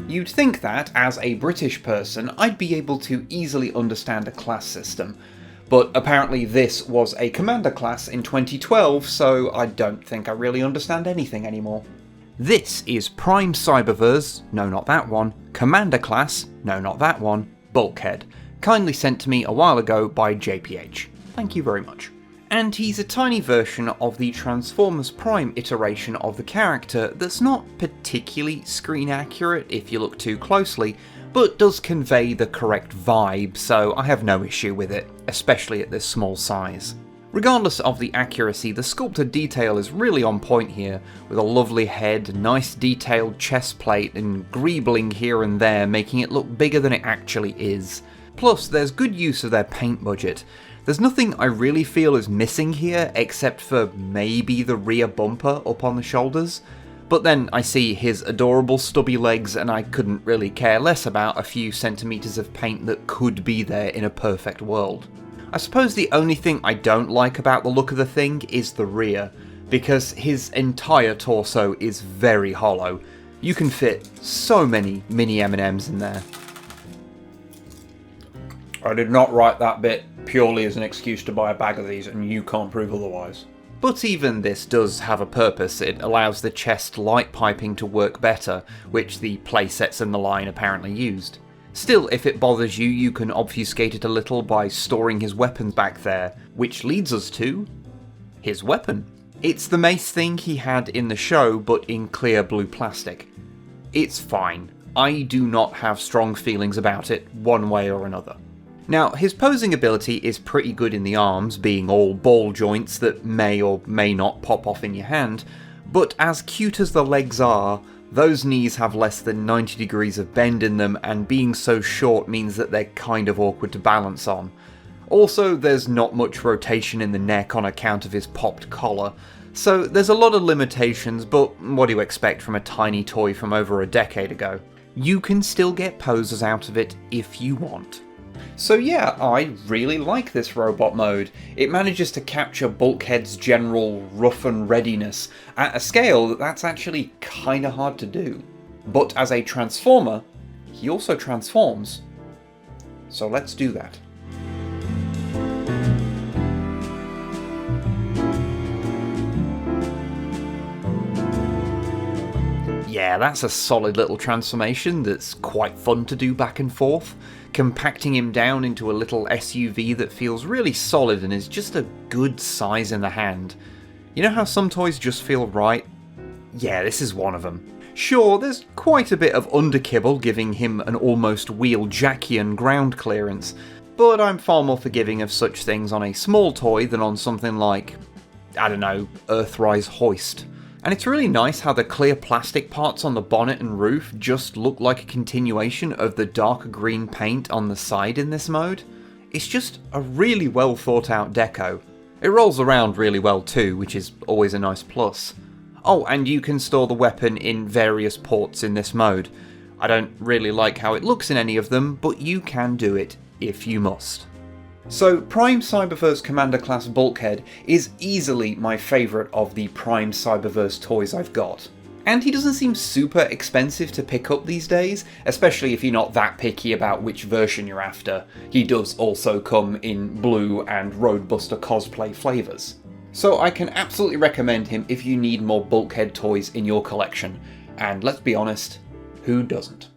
You'd think that, as a British person, I'd be able to easily understand a class system, but apparently this was a commander class in 2012, so I don't think I really understand anything anymore. This is Prime Cyberverse, no not that one, Commander Class, no not that one, Bulkhead, kindly sent to me a while ago by JPH. Thank you very much. And he's a tiny version of the Transformers Prime iteration of the character that's not particularly screen accurate if you look too closely, but does convey the correct vibe, so I have no issue with it, especially at this small size. Regardless of the accuracy, the sculpted detail is really on point here, with a lovely head, nice detailed chest plate, and greebling here and there making it look bigger than it actually is. Plus, there's good use of their paint budget. There's nothing I really feel is missing here, except for maybe the rear bumper up on the shoulders. But then I see his adorable stubby legs and I couldn't really care less about a few centimetres of paint that could be there in a perfect world. I suppose the only thing I don't like about the look of the thing is the rear, because his entire torso is very hollow. You can fit so many mini M&Ms in there. I did not write that bit purely as an excuse to buy a bag of these, and you can't prove otherwise. But even this does have a purpose. It allows the chest light piping to work better, which the playsets in the line apparently used. Still, if it bothers you, you can obfuscate it a little by storing his weapons back there, which leads us to his weapon. It's the mace thing he had in the show, but in clear blue plastic. It's fine. I do not have strong feelings about it, one way or another. Now, his posing ability is pretty good in the arms, being all ball joints that may or may not pop off in your hand, but as cute as the legs are, those knees have less than 90 degrees of bend in them, and being so short means that they're kind of awkward to balance on. Also, there's not much rotation in the neck on account of his popped collar, so there's a lot of limitations, but what do you expect from a tiny toy from over a decade ago? You can still get poses out of it if you want. So yeah, I really like this robot mode. It manages to capture Bulkhead's general rough and readiness at a scale that's actually kinda hard to do. But as a Transformer, he also transforms. So let's do that. Yeah, that's a solid little transformation that's quite fun to do back and forth, compacting him down into a little SUV that feels really solid and is just a good size in the hand. You know how some toys just feel right? Yeah, this is one of them. Sure, there's quite a bit of underkibble giving him an almost Wheeljackian ground clearance, but I'm far more forgiving of such things on a small toy than on something like, I don't know, Earthrise Hoist. And it's really nice how the clear plastic parts on the bonnet and roof just look like a continuation of the darker green paint on the side in this mode. It's just a really well thought out deco. It rolls around really well too, which is always a nice plus. Oh, and you can store the weapon in various ports in this mode. I don't really like how it looks in any of them, but you can do it if you must. So Prime Cyberverse Commander Class Bulkhead is easily my favourite of the Prime Cyberverse toys I've got. And he doesn't seem super expensive to pick up these days, especially if you're not that picky about which version you're after. He does also come in blue and Roadbuster cosplay flavours. So I can absolutely recommend him if you need more Bulkhead toys in your collection. And let's be honest, who doesn't?